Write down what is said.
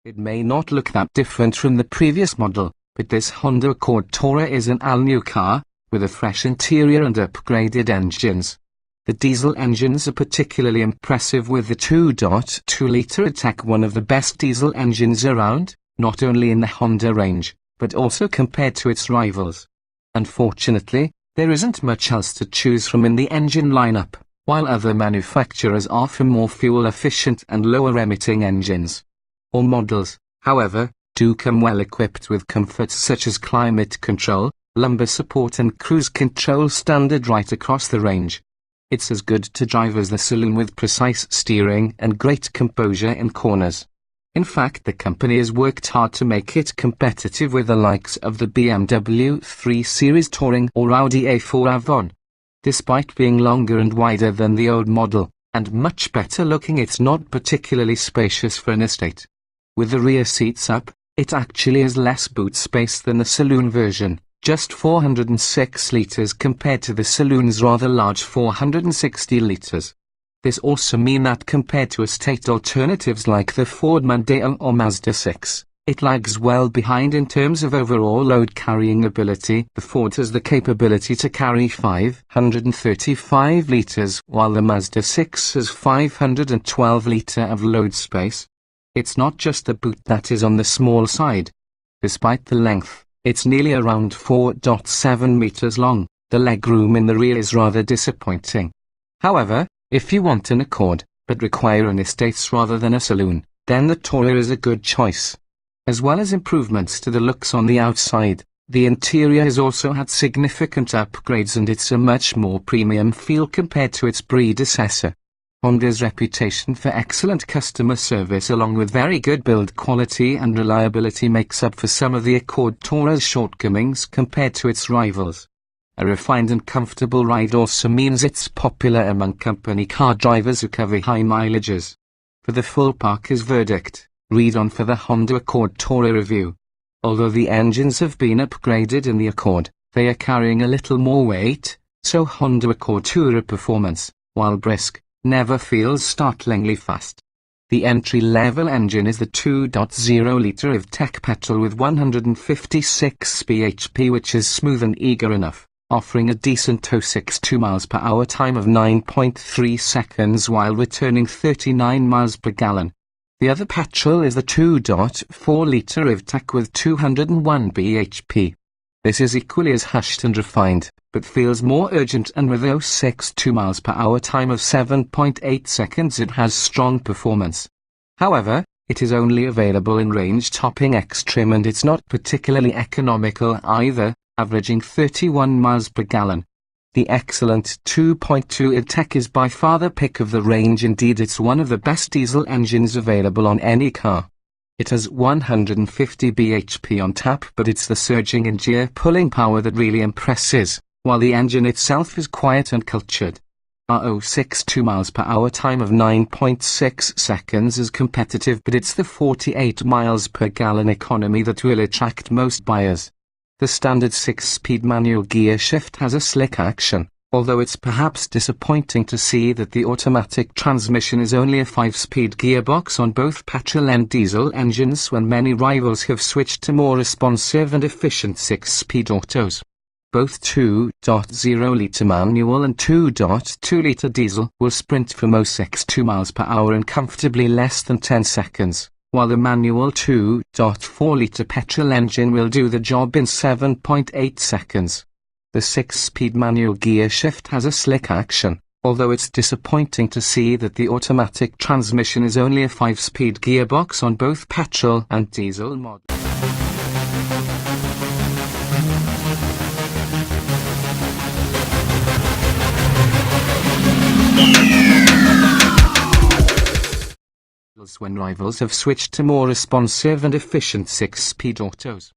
It may not look that different from the previous model, but this Honda Accord Tourer is an all-new car, with a fresh interior and upgraded engines. The diesel engines are particularly impressive, with the 2.2-litre Attack one of the best diesel engines around, not only in the Honda range, but also compared to its rivals. Unfortunately, there isn't much else to choose from in the engine lineup, while other manufacturers offer more fuel-efficient and lower-emitting engines. All models, however, do come well equipped with comforts such as climate control, lumbar support and cruise control standard right across the range. It's as good to drive as the saloon, with precise steering and great composure in corners. In fact, the company has worked hard to make it competitive with the likes of the BMW 3 Series Touring or Audi A4 Avon. Despite being longer and wider than the old model, and much better looking, it's not particularly spacious for an estate. With the rear seats up, it actually has less boot space than the saloon version, just 406 litres compared to the saloon's rather large 460 litres. This also means that compared to estate alternatives like the Ford Mondeo or Mazda 6, it lags well behind in terms of overall load carrying ability. The Ford has the capability to carry 535 litres, while the Mazda 6 has 512 litre of load space. It's not just the boot that is on the small side. Despite the length, it's nearly around 4.7 meters long. The legroom in the rear is rather disappointing. However, if you want an Accord, but require an estate rather than a saloon, then the Tourer is a good choice. As well as improvements to the looks on the outside, the interior has also had significant upgrades, and it's a much more premium feel compared to its predecessor. Honda's reputation for excellent customer service along with very good build quality and reliability makes up for some of the Accord Tourer's shortcomings compared to its rivals. A refined and comfortable ride also means it's popular among company car drivers who cover high mileages. For the full parker's verdict, read on for the Honda Accord Tourer review. Although the engines have been upgraded in the Accord, they are carrying a little more weight, so Honda Accord Tourer performance, while brisk, never feels startlingly fast. The entry-level engine is the 2.0-litre of tech petrol with 156 bhp, which is smooth and eager enough, offering a decent 0.62 miles per hour time of 9.3 seconds while returning 39 miles per gallon. The other petrol is the 2.4-litre of tech with 201 bhp. This is equally as hushed and refined, but feels more urgent, and with 0.62 miles per hour time of 7.8 seconds it has strong performance. However, it is only available in range-topping X trim, and it's not particularly economical either, averaging 31 miles per gallon. The excellent 2.2 tech is by far the pick of the range. Indeed, it's one of the best diesel engines available on any car. It has 150 bhp on tap, but it's the surging and gear-pulling power that really impresses, while the engine itself is quiet and cultured. Our 0.62 miles per hour time of 9.6 seconds is competitive, but it's the 48 miles per gallon economy that will attract most buyers. The standard 6-speed manual gear shift has a slick action, although it's perhaps disappointing to see that the automatic transmission is only a 5-speed gearbox on both petrol and diesel engines, when many rivals have switched to more responsive and efficient 6-speed autos. Both 2.0-litre manual and 2.2-litre diesel will sprint for most 62 miles per hour in comfortably less than 10 seconds, while the manual 2.4-litre petrol engine will do the job in 7.8 seconds. The 6-speed manual gear shift has a slick action, although it's disappointing to see that the automatic transmission is only a 5-speed gearbox on both petrol and diesel models. When rivals have switched to more responsive and efficient 6-speed autos.